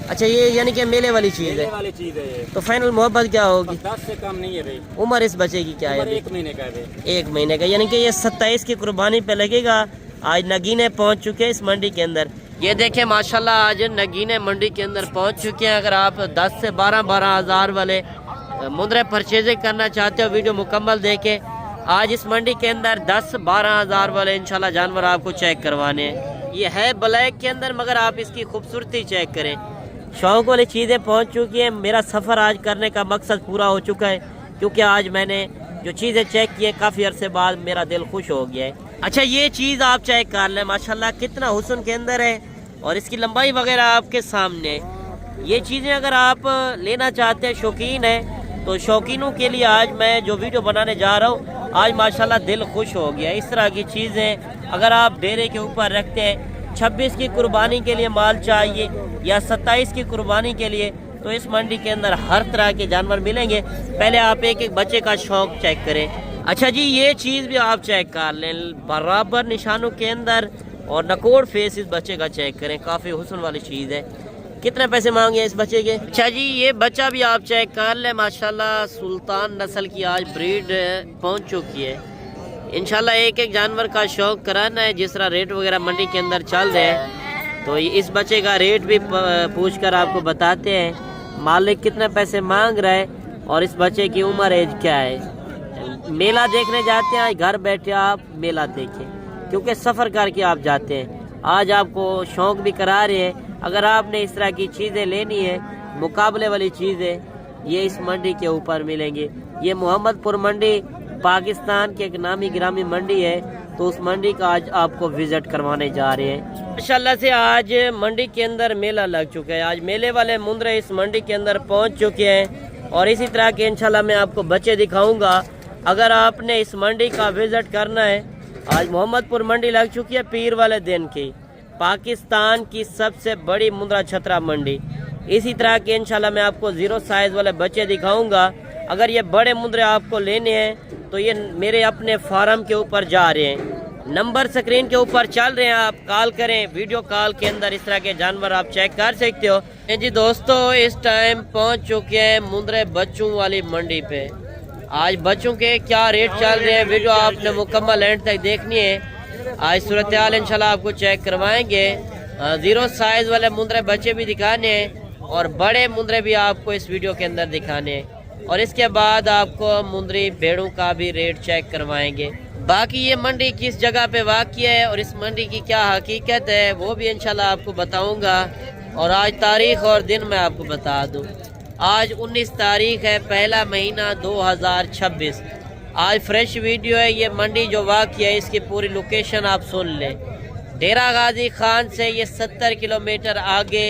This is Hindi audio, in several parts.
अच्छा, ये यानी कि मेले वाली चीज़ मेले है। वाली चीज है ये। तो फाइनल मोहब्बत क्या होगी? 10 से कम नहीं है भाई। उम्र इस बच्चे की क्या है उम्र अभी? 1 महीने का है भाई। 1 महीने का, यानी कि ये 27 की कुर्बानी पे लगेगा। आज नगीने पहुंच चुके हैं इस मंडी के अंदर। ये देखें माशाल्लाह, आज नगीने मंडी के अंदर पहुंच चुके हैं। अगर आप 10 से 12 हज़ार वाले मुंद्रे परचेजिंग करना चाहते हो, वीडियो मुकम्मल देखें। आज इस मंडी के अंदर 10-12 हज़ार वाले इंशाल्लाह जानवर आपको चेक करवाने हैं। ये है ब्लैक के अंदर, मगर आप इसकी खूबसूरती चेक करें। शौक वाली चीज़ें पहुंच चुकी हैं। मेरा सफ़र आज करने का मकसद पूरा हो चुका है, क्योंकि आज मैंने जो चीज़ें चेक की है काफ़ी अरसे बाद मेरा दिल खुश हो गया है। अच्छा, ये चीज़ आप चेक कर लें, माशाल्लाह कितना हुस्न के अंदर है और इसकी लंबाई वगैरह आपके सामने है। ये चीज़ें अगर आप लेना चाहते हैं, शौकीन है, तो शौकीनों के लिए आज मैं जो वीडियो बनाने जा रहा हूँ, आज माशाल्लाह दिल खुश हो गया। इस तरह की चीज़ें अगर आप डेरे के ऊपर रखते हैं, 26 की कुर्बानी के लिए माल चाहिए या 27 की कुर्बानी के लिए, तो इस मंडी के अंदर हर तरह के जानवर मिलेंगे। पहले आप एक एक बच्चे का शौक चेक करें। अच्छा जी, ये चीज़ भी आप चेक कर लें, बराबर निशानों के अंदर और नकोड़ फेस इस बच्चे का चेक करें, काफ़ी हुस्न वाली चीज़ है। कितने पैसे मांगे इस बच्चे के? अच्छा जी, ये बच्चा भी आप चेक कर लें, माशाल्लाह सुल्तान नस्ल की आज ब्रीड पहुंच चुकी है। इंशाल्लाह एक एक जानवर का शौक कराना है। जिस तरह रेट वगैरह मंडी के अंदर चल रहे हैं, तो इस बच्चे का रेट भी पूछ कर आपको बताते हैं। मालिक कितने पैसे मांग रहा है और इस बच्चे की उम्र एज क्या है। मेला देखने जाते हैं, घर बैठे आप मेला देखें, क्योंकि सफ़र करके आप जाते हैं। आज आपको शौक भी करा रहे हैं। अगर आपने इस तरह की चीज़ें लेनी है, मुकाबले वाली चीज़ें, ये इस मंडी के ऊपर मिलेंगी। ये मोहम्मदपुर मंडी पाकिस्तान की एक नामी गिरामी मंडी है, तो उस मंडी का आज आपको विजिट करवाने जा रहे हैं। माशाल्लाह से आज मंडी के अंदर मेला लग चुका है। आज मेले वाले मुंद्रे इस मंडी के अंदर पहुंच चुके हैं और इसी तरह के इंशाल्लाह मैं आपको बच्चे दिखाऊंगा। अगर आपने इस मंडी का विजिट करना है, आज मोहम्मदपुर मंडी लग चुकी है पीर वाले दिन की, पाकिस्तान की सबसे बड़ी मुंद्रा छतरा मंडी। इसी तरह के इंशाल्लाह मैं आपको 0 साइज वाले बच्चे दिखाऊंगा। अगर ये बड़े मुंद्रे आपको लेने हैं तो ये मेरे अपने फार्म के ऊपर जा रहे हैं। नंबर स्क्रीन के ऊपर चल रहे हैं, आप कॉल करें। वीडियो कॉल के अंदर इस तरह के जानवर आप चेक कर सकते हो। जी दोस्तों, इस टाइम पहुंच चुके हैं मुंद्रे बच्चों वाली मंडी पे। आज बच्चों के क्या रेट चल रहे हैं, वीडियो आपने मुकम्मल एंड तक देखनी है। आज सूरत हाल इंशाल्लाह आपको चेक करवाएंगे। 0 साइज वाले मुंद्रे बच्चे भी दिखाने हैं और बड़े मुंद्रे भी आपको इस वीडियो के अंदर दिखाने हैं, और इसके बाद आपको मुंद्री भेड़ों का भी रेट चेक करवाएंगे। बाकी ये मंडी किस जगह पे वाक़िया है और इस मंडी की क्या हकीकत है, वो भी इंशाल्लाह आपको बताऊंगा। और आज तारीख और दिन मैं आपको बता दूं, आज 19 तारीख है, पहला महीना 2026। आज फ्रेश वीडियो है। ये मंडी जो वाक़िया है, इसकी पूरी लोकेशन आप सुन लें। डेरा गाजी खान से ये 70 किलोमीटर आगे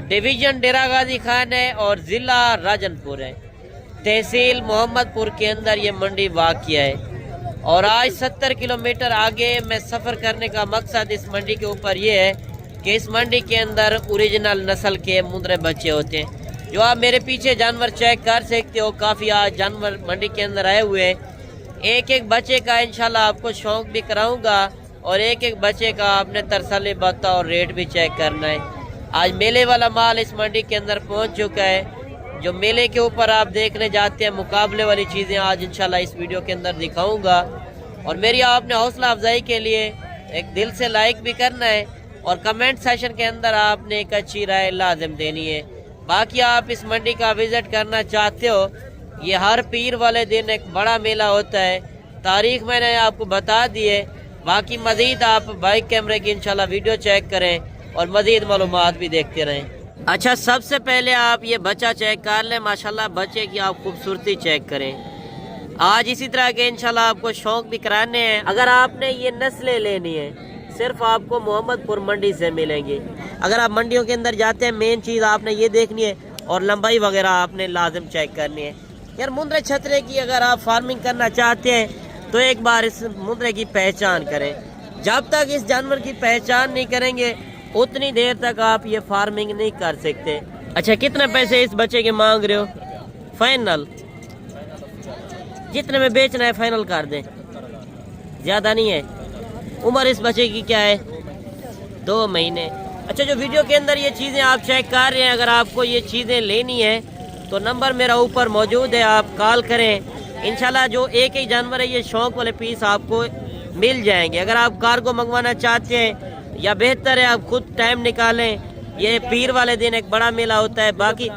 डिवीज़न डेरा गाजी खान है और ज़िला राजनपुर है, तहसील मोहम्मदपुर के अंदर ये मंडी वाक़िया है। और आज 70 किलोमीटर आगे मैं सफ़र करने का मकसद इस मंडी के ऊपर ये है कि इस मंडी के अंदर ओरिजिनल नस्ल के मुंद्रे बच्चे होते हैं। जो आप मेरे पीछे जानवर चेक कर सकते हो, काफ़ी आज जानवर मंडी के अंदर आए हुए हैं। एक एक बच्चे का इंशाल्लाह आपको शौक भी कराऊंगा और एक एक बच्चे का आपने तरसली बता और रेट भी चेक करना है। आज मेले वाला माल इस मंडी के अंदर पहुँच चुका है। जो मेले के ऊपर आप देखने जाते हैं, मुकाबले वाली चीज़ें आज इंशाल्लाह इस वीडियो के अंदर दिखाऊंगा। और मेरी आपने हौसला अफजाई के लिए एक दिल से लाइक भी करना है और कमेंट सेशन के अंदर आपने एक अच्छी राय लाजिम देनी है। बाकी आप इस मंडी का विज़िट करना चाहते हो, ये हर पीर वाले दिन एक बड़ा मेला होता है। तारीख मैंने आपको बता दी है। बाकी मज़ीद आप बाइक कैमरे की इंशाल्लाह वीडियो चेक करें और मज़ीद मालूमात भी देखते रहें। अच्छा, सबसे पहले आप ये बच्चा चेक कर लें। माशाल्लाह बच्चे की आप खूबसूरती चेक करें। आज इसी तरह के इंशाल्लाह आपको शौक भी कराने हैं। अगर आपने ये नस्लें लेनी है, सिर्फ आपको मोहम्मदपुर मंडी से मिलेंगी। अगर आप मंडियों के अंदर जाते हैं, मेन चीज़ आपने ये देखनी है और लंबाई वगैरह आपने लाजिम चेक करनी है। यार मुंद्रे छतरे की अगर आप फार्मिंग करना चाहते हैं तो एक बार इस मुंद्रे की पहचान करें। जब तक इस जानवर की पहचान नहीं करेंगे उतनी देर तक आप ये फार्मिंग नहीं कर सकते। अच्छा, कितने पैसे इस बच्चे के मांग रहे हो? फाइनल जितने में बेचना है फाइनल कर दें, ज़्यादा नहीं है। उम्र इस बच्चे की क्या है? 2 महीने। अच्छा, जो वीडियो के अंदर ये चीज़ें आप चेक कर रहे हैं, अगर आपको ये चीज़ें लेनी है तो नंबर मेरा ऊपर मौजूद है, आप कॉल करें। इंशाल्लाह जो एक ही जानवर है ये शौक वाले पीस आपको मिल जाएंगे। अगर आप कार्गो मंगवाना चाहते हैं या बेहतर है आप खुद टाइम निकालें, ये पीर वाले दिन एक बड़ा मेला होता है। बाकी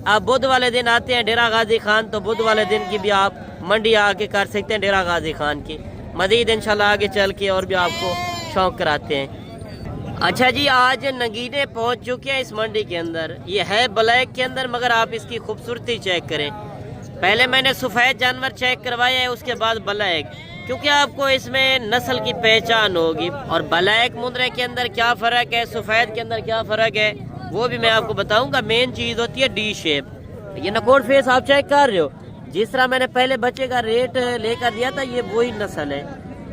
आप बुध वाले दिन आते हैं डेरा गाजी खान, तो बुध वाले दिन की भी आप मंडी आके कर सकते हैं डेरा गाजी खान की। मजीद इंशाल्लाह आगे चल के और भी आपको शौक कराते हैं। अच्छा जी, आज नगीने पहुंच चुके हैं इस मंडी के अंदर। ये है ब्लैक के अंदर, मगर आप इसकी खूबसूरती चेक करें। पहले मैंने सफ़ेद जानवर चेक करवाया है, उसके बाद ब्लैक, क्योंकि आपको इसमें नस्ल की पहचान होगी। और ब्लैक मुंद्रे के अंदर क्या फ़र्क है, सफ़ेद के अंदर क्या फ़र्क है, वो भी मैं आपको बताऊंगा। मेन चीज़ होती है डी शेप। ये नकोर फेस आप चेक कर रहे हो, जिस तरह मैंने पहले बच्चे का रेट लेकर दिया था, ये वही नस्ल है।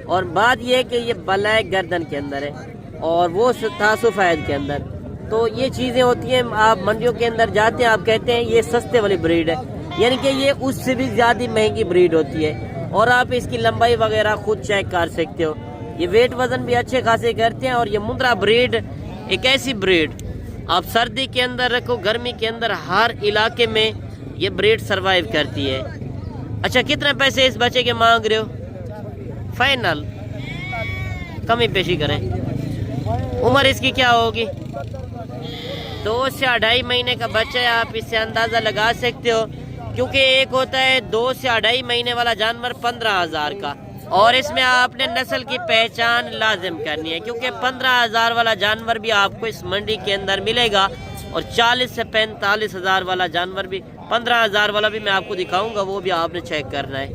और बात यह है कि ये ब्लैक गर्दन के अंदर है और वो था सफ़ेद के अंदर। तो ये चीज़ें होती हैं, आप मंडियों के अंदर जाते हैं, आप कहते हैं ये सस्ते वाली ब्रीड है, यानी कि ये उससे भी ज़्यादा महंगी ब्रीड होती है। और आप इसकी लंबाई वगैरह खुद चेक कर सकते हो। ये वेट वज़न भी अच्छे खासे करते हैं। और ये मुंद्रा ब्रीड एक ऐसी ब्रीड आप सर्दी के अंदर रखो, गर्मी के अंदर, हर इलाके में ये ब्रीड सरवाइव करती है। अच्छा, कितने पैसे इस बच्चे के मांग रहे हो? फाइनल कमी पेशी करें। उम्र इसकी क्या होगी? 2 से 2.5 महीने का बच्चा है। आप इससे अंदाज़ा लगा सकते हो, क्योंकि एक होता है 2 से 2.5 महीने वाला जानवर 15,000 का, और इसमें आपने नस्ल की पहचान लाजिम करनी है, क्योंकि 15,000 वाला जानवर भी आपको इस मंडी के अंदर मिलेगा और 40 से 45,000 वाला जानवर भी, 15,000 वाला भी मैं आपको दिखाऊंगा, वो भी आपने चेक करना है।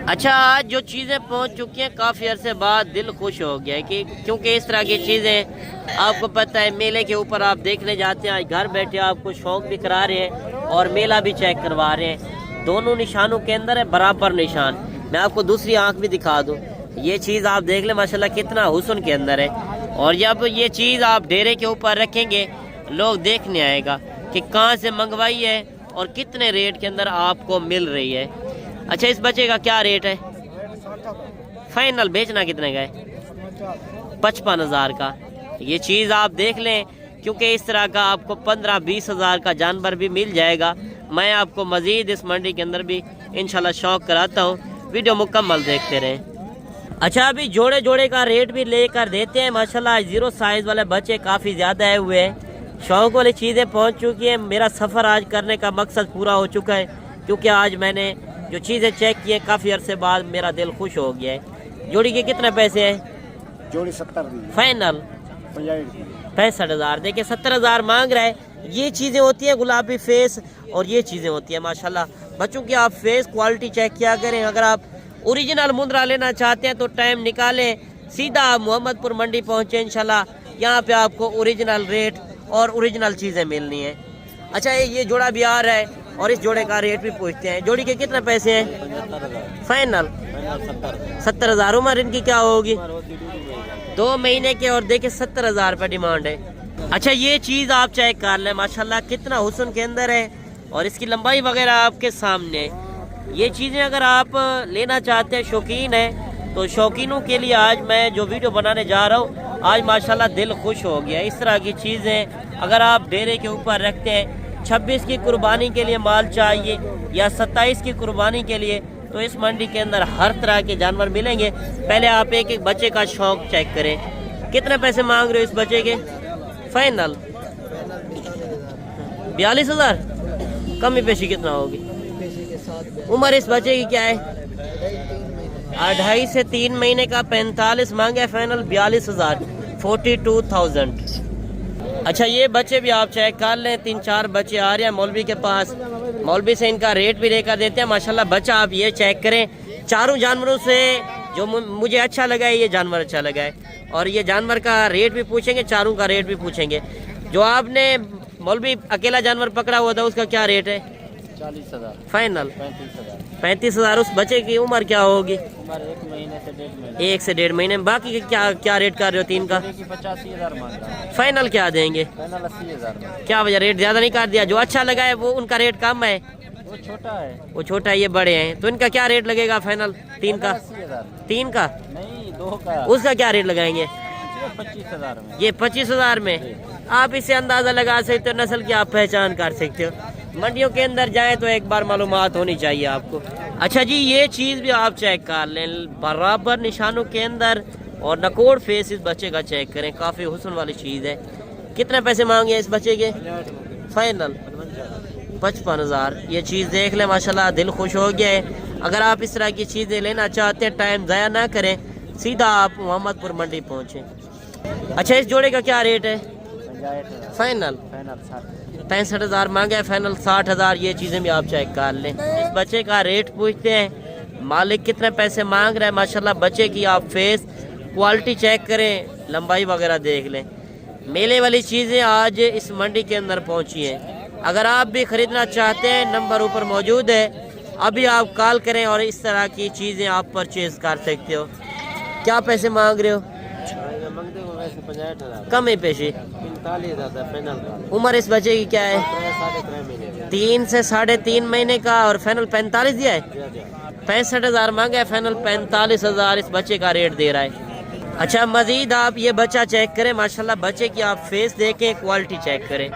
अच्छा, आज जो चीज़ें पहुंच चुकी हैं, काफ़ी अरसे बाद दिल खुश हो गया है कि क्योंकि इस तरह की चीज़ें आपको पता है मेले के ऊपर आप देखने जाते हैं। आज घर बैठे आपको शौक भी करा रहे हैं और मेला भी चेक करवा रहे हैं। दोनों निशानों के अंदर है बराबर निशान। मैं आपको दूसरी आंख भी दिखा दूं, ये चीज़ आप देख लें माशाल्लाह कितना हुस्न के अंदर है। और जब ये चीज़ आप डेरे के ऊपर रखेंगे, लोग देखने आएगा कि कहाँ से मंगवाई है और कितने रेट के अंदर आपको मिल रही है। अच्छा, इस बच्चे का क्या रेट है? फाइनल बेचना कितने का है? 55,000 का। ये चीज़ आप देख लें, क्योंकि इस तरह का आपको 15-20 हज़ार का जानवर भी मिल जाएगा। मैं आपको मज़ीद इस मंडी के अंदर भी इंशाल्लाह शौक कराता हूँ। वीडियो मुकम्मल देखते रहें। अच्छा, अभी जोड़े जोड़े का रेट भी लेकर देते हैं। माशाल्लाह ज़ीरो साइज़ वाले बच्चे काफ़ी ज़्यादा आए हुए हैं। शौक वाली चीज़ें पहुँच चुकी हैं। मेरा सफ़र आज करने का मकसद पूरा हो चुका है, क्योंकि आज मैंने जो चीज़ें चेक की है, काफ़ी अरसे बाद मेरा दिल खुश हो गया है। जोड़ी के कितने पैसे हैं? जोड़ी 70 फाइनल 65,000। देखिए 70,000 मांग रहा है। ये चीज़ें होती हैं गुलाबी फेस, और ये चीज़ें होती हैं माशाल्लाह बच्चों की। आप फेस क्वालिटी चेक किया करें। अगर आप ओरिजिनल मुंद्रा लेना चाहते हैं तो टाइम निकालें, सीधा आप मोहम्मदपुर मंडी पहुँचे। इंशाल्लाह यहाँ पे आपको ओरिजिनल रेट और ओरिजिनल चीज़ें मिलनी है। अच्छा, ये जोड़ा भी आ रहा है और इस जोड़े का रेट भी पूछते हैं। जोड़ी के कितने पैसे हैं? फाइनल 70,000। उम्र इनकी क्या होगी? 2 महीने के, और देखिए 70,000 रुपये डिमांड है। अच्छा, ये चीज़ आप चेक कर लें, माशाल्लाह कितना हुस्न के अंदर है, और इसकी लंबाई वगैरह आपके सामने है। ये चीज़ें अगर आप लेना चाहते हैं, शौकीन है, तो शौकीनों के लिए आज मैं जो वीडियो बनाने जा रहा हूँ, आज माशाल्लाह दिल खुश हो गया। इस तरह की चीज़ें अगर आप डेरे के ऊपर रखते हैं, 26 की कुर्बानी के लिए माल चाहिए या 27 की कुर्बानी के लिए, तो इस मंडी के अंदर हर तरह के जानवर मिलेंगे। पहले आप एक एक बच्चे का शौक चेक करें। कितने पैसे मांग रहे हो इस बच्चे के? फाइनल 42,000। कमी पेशी कितना होगी? उम्र इस बच्चे की क्या है? 2.5 से 3 महीने का। 45 मांगे, फाइनल 42,000, 42,000। अच्छा, ये बच्चे भी आप चेक कर लें। 3-4 बच्चे आ रहे हैं मौलवी के पास। मौलवी से इनका रेट भी लेकर देते हैं। माशाल्लाह बच्चा आप ये चेक करें। चारों जानवरों से जो मुझे अच्छा लगा है, ये जानवर अच्छा लगा है, और ये जानवर का रेट भी पूछेंगे, चारों का रेट भी पूछेंगे। जो आपने मौलवी अकेला जानवर पकड़ा हुआ था, उसका क्या रेट है? 40,000। फाइनल 35,000। उस बच्चे की उम्र क्या होगी? उम्र 1 महीने से 1.5 महीने। 1 से 1.5 महीने। बाकी क्या रेट कर रहे हो? 3 का 85,000 मांग रहा है। फाइनल क्या देंगे? फाइनल 80,000 में। क्या वजह रेट ज्यादा नहीं कर दिया? जो अच्छा लगा है वो उनका रेट कम है, वो छोटा है। वो छोटा है, ये बड़े हैं, तो इनका क्या रेट लगेगा फाइनल? 3 का 80,000। 3 का नहीं, 2 का। उसका क्या रेट लगाएंगे? 25,000 में। ये 25,000 में। आप इसे अंदाज़ा लगा सकते हो, नस्ल की आप पहचान कर सकते हो। मंडियों के अंदर जाएं तो एक बार मालूमात होनी चाहिए आपको। अच्छा जी, ये चीज़ भी आप चेक कर लें, बराबर निशानों के अंदर, और नकोड़ फेस इस बच्चे का चेक करें, काफ़ी हुस्न वाली चीज़ है। कितने पैसे मांगे इस बच्चे के? फाइनल 55,000। ये चीज़ देख लें, माशाल्लाह दिल खुश हो गया है। अगर आप इस तरह की चीज़ें लेना चाहते हैं, टाइम ज़ाया ना करें, सीधा आप मोहम्मदपुर मंडी पहुँचें। अच्छा, इस जोड़े का क्या रेट है? फाइनल 65,000 मांगे है, फाइनल 60,000। ये चीज़ें भी आप चेक कर लें। इस बच्चे का रेट पूछते हैं, मालिक कितने पैसे मांग रहा है। माशाल्लाह बच्चे की आप फेस क्वालिटी चेक करें, लंबाई वगैरह देख लें। मेले वाली चीज़ें आज इस मंडी के अंदर पहुंची हैं। अगर आप भी ख़रीदना चाहते हैं, नंबर ऊपर मौजूद है, अभी आप कॉल करें और इस तरह की चीज़ें आप परचेज़ कर सकते हो। क्या पैसे मांग रहे हो? कम है पैसे। 45,000 उम्र इस बच्चे की क्या है? 3 से 3.5 महीने का, और फाइनल 45 दिया है। 65,000 मांगा है, फाइनल 45,000 इस बच्चे का रेट दे रहा है। अच्छा, मजीद आप ये बच्चा चेक करें, माशाल्लाह बच्चे की आप फेस देखें, क्वालिटी चेक करें।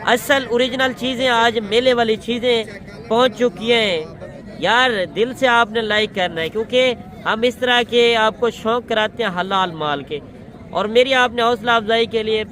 असल ओरिजिनल चीज़ें आज मेले वाली चीज़ें पहुंच चुकी हैं। यार दिल से आपने लाइक करना है, क्योंकि हम इस तरह के आपको शौक़ कराते हैं हलाल माल के। और मेरी आपने हौसला अफजाई के लिए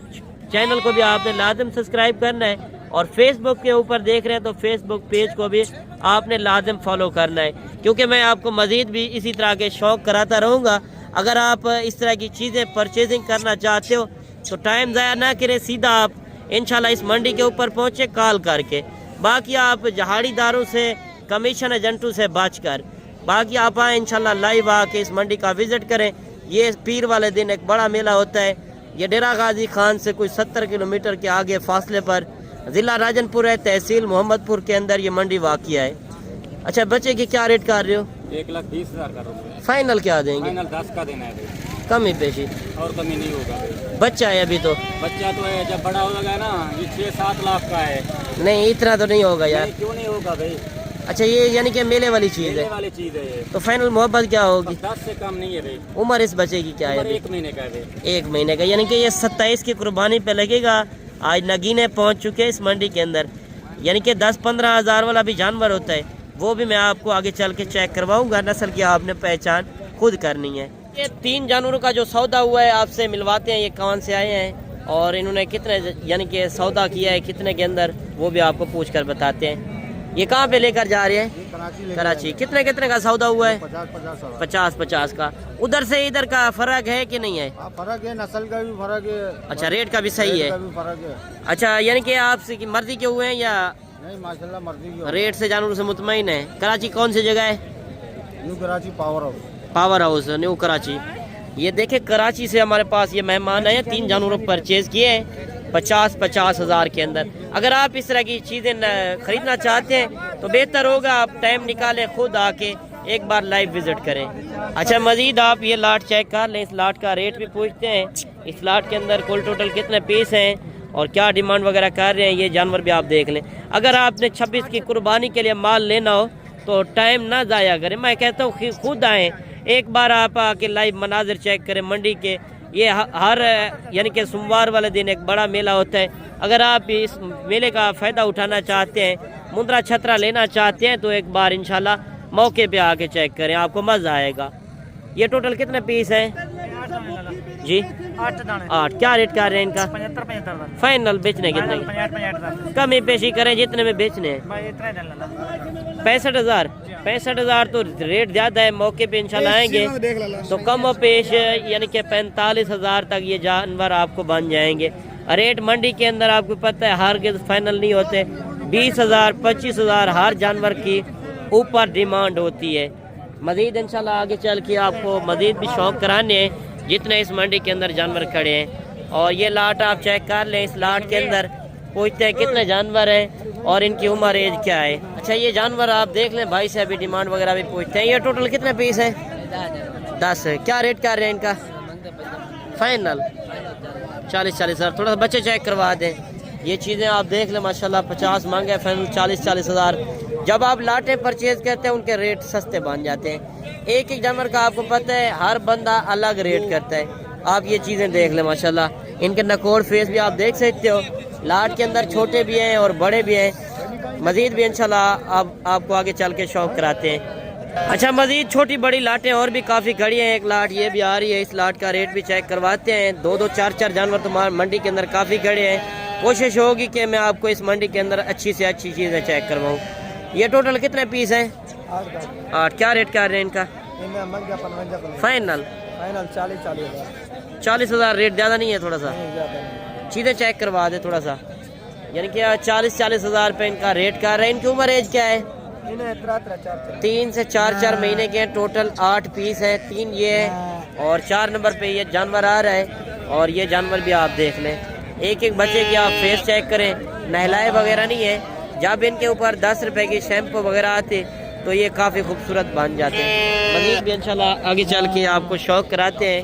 चैनल को भी आपने लाजम सब्सक्राइब करना है, और फेसबुक के ऊपर देख रहे हैं तो फेसबुक पेज को भी आपने लाजम फॉलो करना है, क्योंकि मैं आपको मज़ीद भी इसी तरह के शौक़ कराता रहूँगा। अगर आप इस तरह की चीज़ें परचेजिंग करना चाहते हो तो टाइम ज़ाया ना करें, सीधा आप इंशाल्लाह इस मंडी के ऊपर पहुँचे कॉल करके। बाकी आप जहाड़ीदारों से, कमीशन एजेंटों से बच कर, बाकी आप आए इंशाल्लाह लाइव आके इस मंडी का विज़िट करें। ये पीर वाले दिन एक बड़ा मेला होता है। ये डेरा गाजी खान से कुछ 70 किलोमीटर के आगे फासले पर ज़िला राजनपुर है, तहसील मोहम्मदपुर के अंदर ये मंडी वाक़िया है। अच्छा, बच्चे की क्या रेट कर रहे हो? 1,20,000 का रुपये। फाइनल क्या देंगे? फाइनल 10 का देना है। कम ही पेशी, और कमी नहीं होगा। बच्चा है अभी तो। बच्चा तो है, जब बड़ा होगा ना ये 6-7 लाख का है। नहीं, इतना तो नहीं होगा यार। क्यों नहीं होगा भाई? अच्छा, ये यानी कि मेले वाली चीज़ है। वाली चीज़ है ये। तो फाइनल मोहब्बत क्या होगी? 10 से कम नहीं है भाई। उम्र इस बच्चे की क्या है? 1 महीने का है भाई। 1 महीने का, यानी कि ये 27 की कुर्बानी पे लगेगा। आज नगीने पहुंच चुके हैं इस मंडी के अंदर। यानी कि 10-15 हज़ार वाला भी जानवर होता है, वो भी मैं आपको आगे चल के चेक करवाऊंगा। नस्ल की आपने पहचान खुद करनी है। ये 3 जानवरों का जो सौदा हुआ है आपसे मिलवाते हैं, ये कौन से आए हैं और इन्होंने कितने यानी कि सौदा किया है, कितने के अंदर, वो भी आपको पूछ कर बताते हैं। ये कहाँ पे लेकर जा रहे हैं? कराची। कितने कितने का सौदा हुआ है? 50-50 का। उधर से इधर का फर्क है कि नहीं है? फर्क है, नस्ल का भी फर्क है। अच्छा, रेट का भी सही है। अच्छा, यानी कि आपसे की मर्जी के हुए हैं या नहीं? माशाल्लाह मर्जी की। रेट से जानवरों से मुतमईन है। कराची कौन सी जगह है? New Karachi power house new Karachi. ये देखे, कराची से हमारे पास ये मेहमान आए हैं, 3 जानवरों परचेज किए हैं 50-50 हज़ार के अंदर। अगर आप इस तरह की चीज़ें खरीदना चाहते हैं तो बेहतर होगा आप टाइम निकालें, खुद आके एक बार लाइव विजिट करें। अच्छा, मज़ीद आप ये लाट चेक कर लें। इस लाट का रेट भी पूछते हैं, इस लाट के अंदर कुल टोटल कितने पीस हैं और क्या डिमांड वगैरह कर रहे हैं, ये जानवर भी आप देख लें। अगर आपने 26 की कुर्बानी के लिए माल लेना हो तो टाइम ना ज़ाया करें। मैं कहता हूँ खुद आएँ, एक बार आप आके लाइव मनाजिर चेक करें मंडी के। ये हर यानी कि सोमवार वाले दिन एक बड़ा मेला होता है। अगर आप इस मेले का फ़ायदा उठाना चाहते हैं, मुंद्रा छतरा लेना चाहते हैं, तो एक बार इंशाल्लाह मौके पे आके चेक करें, आपको मज़ा आएगा। ये टोटल कितने पीस हैं जी? 8। क्या रेट कर रहे हैं इनका? 75 फाइनल बेचने कितने? कम ही पेशी करें जितने में बेचने हैं। 65,000। 65,000 तो रेट ज़्यादा है, मौके पे इंशाल्लाह आएंगे तो कम और पेश यानी कि 45,000 तक ये जानवर आपको बन जाएंगे। रेट मंडी के अंदर आपको पता है हर के फाइनल नहीं होते। 20,000 25,000 हर जानवर की ऊपर डिमांड होती है। मज़ीद इंशाल्लाह आगे चल के आपको मज़ीद भी शौक़ कराने हैं जितने इस मंडी के अंदर जानवर खड़े हैं। और ये लाट आप चेक कर लें, इस लाट के अंदर पूछते हैं कितने जानवर हैं और इनकी उम्र एज क्या है। अच्छा, ये जानवर आप देख लें, भाई से अभी डिमांड वगैरह भी पूछते हैं। ये टोटल कितने पीस है? 10 है। क्या रेट कर रहे हैं इनका? फाइनल 40,000 हज़ार। थोड़ा सा बच्चे चेक करवा दें। ये चीज़ें आप देख लें, माशाल्लाह 50 मांगे, फाइनल 40,000 हज़ार। जब आप लाटें परचेज करते हैं उनके रेट सस्ते बन जाते हैं। एक एक जानवर का आपको पता है हर बंदा अलग रेट करता है। आप ये चीज़ें देख लें माशाल्लाह। इनके नकोर फेस भी आप देख सकते हो। लाट के अंदर छोटे भी हैं और बड़े भी हैं। मज़ीद भी इंशाल्लाह आपको आगे चल के शौक कराते हैं। अच्छा, मज़ीद छोटी बड़ी लाटें और भी काफ़ी खड़ी हैं। एक लाट ये भी आ रही है, इस लाट का रेट भी चेक करवाते हैं। 2-2 4-4 जानवर तो मंडी के अंदर काफ़ी खड़े हैं। कोशिश होगी कि मैं आपको इस मंडी के अंदर अच्छी से अच्छी चीज़ें चेक करवाऊँ। ये टोटल कितने पीस हैं? 8। क्या रेट कर रहे हैं इनका? फाइनल 40,000 रेट ज़्यादा नहीं है? थोड़ा सा चीज़ें चेक करवा दे थोड़ा सा। यानी कि 40,000 रुपये इनका रेट कर रहे हैं। इनकी उम्र एज क्या है? 3 से 4 महीने के हैं। टोटल 8 पीस है। 3 ये है और 4 नंबर पे ये जानवर आ रहा है। और ये जानवर भी आप देख लें। एक एक बच्चे की आप फेस चेक करें, नहलाए वगैरह नहीं है। जब इनके ऊपर 10 रुपए की शैम्पू वगैरह आते तो ये काफ़ी खूबसूरत बन जाते हैं। मज़ीद भी इंशाल्लाह आगे चल के आपको शौक कराते हैं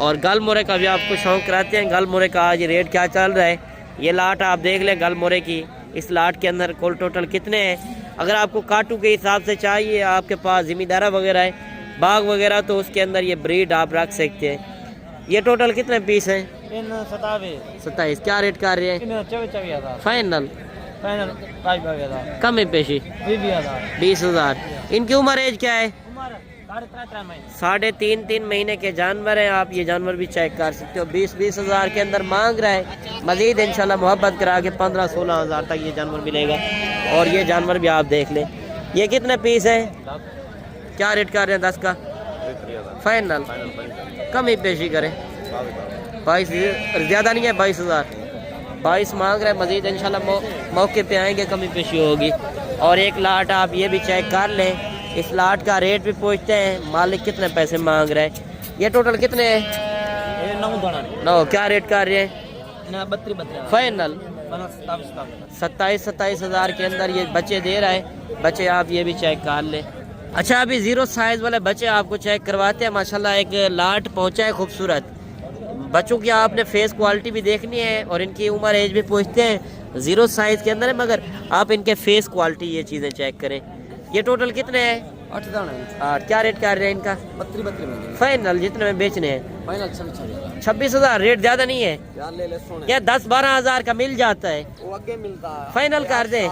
और गल मोरे का भी आपको शौक कराते हैं। गल मोरे का आज रेट क्या चल रहा है ये लाट आप देख लें। गल मोरे की इस लाट के अंदर कुल टोटल कितने हैं? अगर आपको काटू के हिसाब से चाहिए, आपके पास ज़मींदारा वगैरह है, बाग वगैरह, तो उसके अंदर ये ब्रीड आप रख सकते हैं। ये टोटल कितने पीस हैं? 27। क्या रेट कर रहे हैं? फाइनल कम है पेशी 20,000। इनकी उम्र एज क्या है? 3.5 महीने के जानवर हैं। आप ये जानवर भी चेक कर सकते हो। 20,000 के अंदर मांग रहा है। मजीद इंशाल्लाह मोहब्बत करा के 15-16,000 तक ये जानवर मिलेगा। और ये जानवर भी आप देख लें। ये कितने पीस है? क्या रेट कर रहे हैं? 10 का फाइनल कम ही पेशी करें। 22 ज़्यादा नहीं है, 22,000 मांग रहे हैं। मजीद इंशाल्लाह मौके पे आएंगे, कमी पेशी होगी। और एक लाट आप ये भी चेक कर लें। इस लाट का रेट भी पूछते हैं, मालिक कितने पैसे मांग रहे हैं। ये टोटल कितने हैं? 9। क्या रेट कर रहे हैं? 32 फाइनल 27,000 के अंदर ये बच्चे दे रहा है। बच्चे आप ये भी चेक कर लें। अच्छा, अभी 0 साइज वाले बच्चे आपको चेक करवाते हैं। माशाल्लाह एक लाट पहुंचा है खूबसूरत। बच्चों की आपने फेस क्वालिटी भी देखनी है और इनकी उम्र एज भी पूछते हैं। 0 साइज के अंदर है, मगर आप इनके फेस क्वालिटी ये चीज़ें चेक करें। ये टोटल कितने हैं? 8। क्या रेट कर रहे हैं इनका? 32 फाइनल जितने में बेचने हैं? फाइनल 26,000। रेट ज्यादा नहीं है क्या? 10-12,000 का मिल जाता है। वो आगे मिलता है। फाइनल कर दें?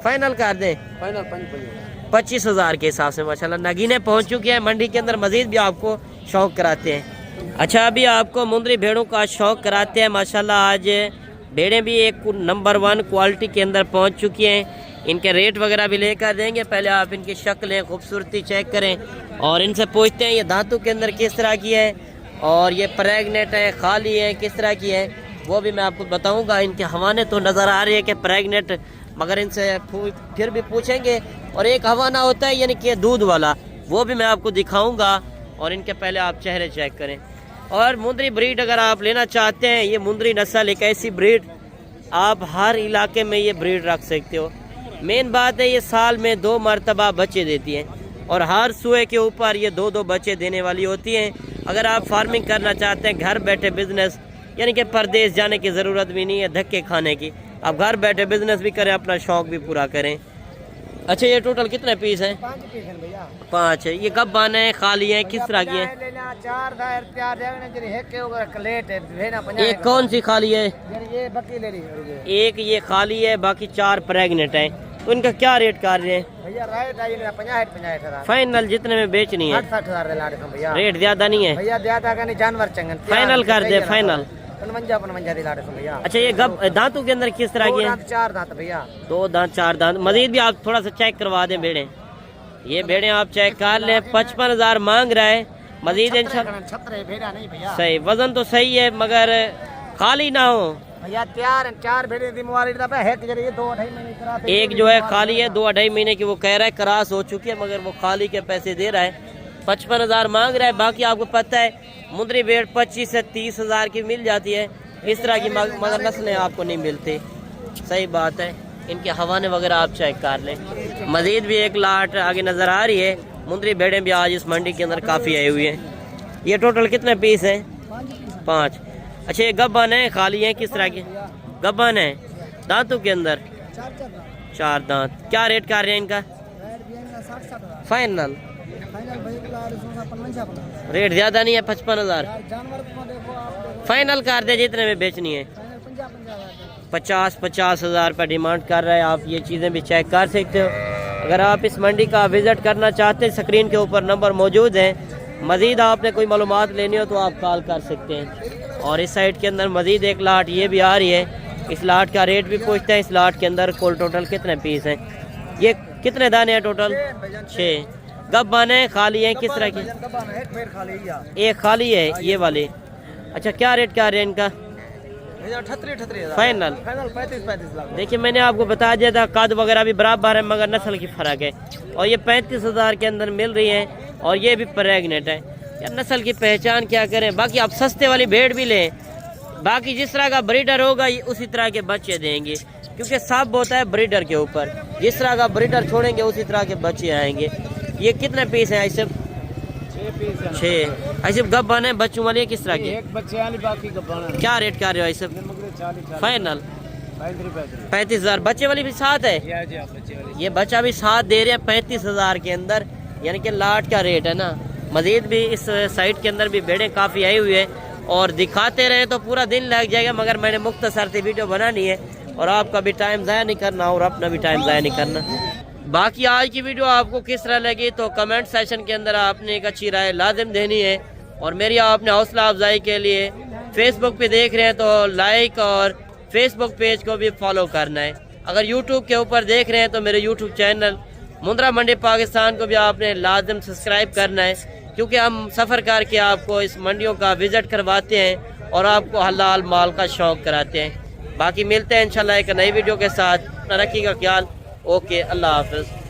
फाइनल कर दें? फाइनल 25,000 के हिसाब से माशाल्लाह नगीने पहुंच चुके हैं मंडी के अंदर। मजीद भी आपको शौक कराते हैं। अच्छा, अभी आपको मुंदरी भेड़ों का शौक कराते हैं। माशाल्लाह आज भेड़ें भी एक नंबर 1 क्वालिटी के अंदर पहुंच चुकी हैं। इनके रेट वगैरह भी लेकर देंगे। पहले आप इनकी शक्लें खूबसूरती चेक करें और इनसे पूछते हैं ये दांतों के अंदर किस तरह की है और ये प्रेग्नेंट है, खाली है, किस तरह की है, वो भी मैं आपको बताऊंगा। इनके हवाने तो नज़र आ रही है कि प्रेग्नेंट, मगर इनसे फिर भी पूछेंगे। और एक हवाना होता है यानी कि दूध वाला, वो भी मैं आपको दिखाऊंगा। और इनके पहले आप चेहरे चेक करें। और मुंदरी ब्रीड अगर आप लेना चाहते हैं, ये मुंदरी नस्ल एक ऐसी ब्रीड आप हर इलाके में ये ब्रीड रख सकते हो। मेन बात है ये साल में 2 मरतबा बच्चे देती हैं और हर सुए के ऊपर ये 2-2 बच्चे देने वाली होती हैं। अगर आप फार्मिंग करना चाहते हैं, घर बैठे बिजनेस, यानी कि परदेश जाने की ज़रूरत भी नहीं है धक्के खाने की, आप घर बैठे बिजनेस भी करें, अपना शौक भी पूरा करें। अच्छा, ये टोटल कितने पीस हैं? 5 है। ये कब बने हैं, खाली हैं, किस तरह की है? एक कौन सी खाली है? एक ये खाली है, बाकी 4 प्रेग्नेंट हैं। तो इनका क्या रेट कर रहे हैं? फाइनल जितने में बेचनी है? रेट ज्यादा नहीं है? फाइनल कर दे, फाइनल। अच्छा, ये दांतों के अंदर किस तरह की है? 4 दांत भैया। 2 दांत 4 दांत। मजीद भी आप थोड़ा सा चेक करवा दें भेड़े। ये भेड़े आप चेक कर लें। 55,000 मांग रहा है। मजीद इंशाल्लाह सही, वजन तो सही है मगर खाली ना हो भैया। 4 भेड़े एक जो है खाली है, 2-2.5 महीने की वो कह रहा है, क्रॉस हो चुकी है, मगर वो खाली के पैसे दे रहा है। 55,000 मांग रहा है। बाकी आपको पता है मुंदरी भेड़ 25 से 30,000 की मिल जाती है। इस तरह की मगर नस्लें आपको नहीं मिलती। सही बात है। इनके हवाने वगैरह आप चेक कर लें। मजीद भी एक लाट आगे नज़र आ रही है। मुंदरी भेड़ें भी आज इस मंडी के अंदर काफ़ी आई हुई हैं। ये टोटल कितने पीस हैं? 5। अच्छा, ये गब्बन है, खाली हैं, किस तरह की गब्बन है? दांतों के अंदर 4 दांत। क्या रेट कर रहे हैं इनका? फाइनल रेट ज़्यादा नहीं है 55,000। फाइनल कर दे जितने में बेचनी है। 50,000 पर डिमांड कर रहा है। आप ये चीज़ें भी चेक कर सकते हो। अगर आप इस मंडी का विज़िट करना चाहते हैं, स्क्रीन के ऊपर नंबर मौजूद है। मज़ीद आपने कोई मालूमात लेनी हो तो आप कॉल कर सकते हैं। और इस साइड के अंदर मज़ीद एक लाट ये भी आ रही है। इस लाट का रेट भी पूछते हैं। इस लाट के अंदर कुल टोटल कितने पीस हैं, ये कितने दाने हैं टोटल? 6। गब बने खाली हैं किस तरह की? एक खाली है ये वाली। अच्छा, क्या रेट क्या है इनका? 38,000 फाइनल 35 लाख। देखिए मैंने आपको बता दिया था, कद वगैरह भी बराबर है मगर नस्ल की फ़र्क है। और ये 35,000 के अंदर मिल रही है और ये भी प्रेगनेंट है। यार नस्ल की पहचान क्या करें। बाकी आप सस्ते वाली भेड़ भी लें, बाकी जिस तरह का ब्रीडर होगा ये उसी तरह के बच्चे देंगे, क्योंकि सब होता है ब्रीडर के ऊपर। जिस तरह का ब्रीडर छोड़ेंगे उसी तरह के बच्चे आएंगे। ये कितने पीस हैं? ऐसे 6। ऐसे गब बने बच्चों वाले किस तरह के? एक बच्चे वाली बाकी गब्बाना। क्या रेट कर रहे हो ऐसे? 40 फाइनल 35,000। बच्चे वाली भी साथ है। ये बच्चा भी साथ दे रहे हैं 35,000 के अंदर, यानी कि लाट का रेट है ना। मजीद भी इस साइट के अंदर भी भेड़ें काफ़ी आई हुई है और दिखाते रहे तो पूरा दिन लग जाएगा, मगर मैंने मुख्तसर से वीडियो बनानी है और आपका भी टाइम ज़ाया नहीं करना और अपना भी टाइम ज़ाया नहीं करना। बाकी आज की वीडियो आपको किस तरह लगी तो कमेंट सेक्शन के अंदर आपने एक अच्छी राय लाजिम देनी है। और मेरी आपने हौसला अफजाई के लिए फेसबुक पे देख रहे हैं तो लाइक और फेसबुक पेज को भी फॉलो करना है। अगर यूट्यूब के ऊपर देख रहे हैं तो मेरे यूट्यूब चैनल मुंद्रा मंडी पाकिस्तान को भी आपने लाजिम सब्सक्राइब करना है, क्योंकि हम सफ़र करके आपको इस मंडियों का विज़िट करवाते हैं और आपको हलाल माल का शौक़ कराते हैं। बाकी मिलते हैं इंशाल्लाह एक नई वीडियो के साथ। रखिएगा ख्याल। ओके, अल्लाह हाफ़िज़।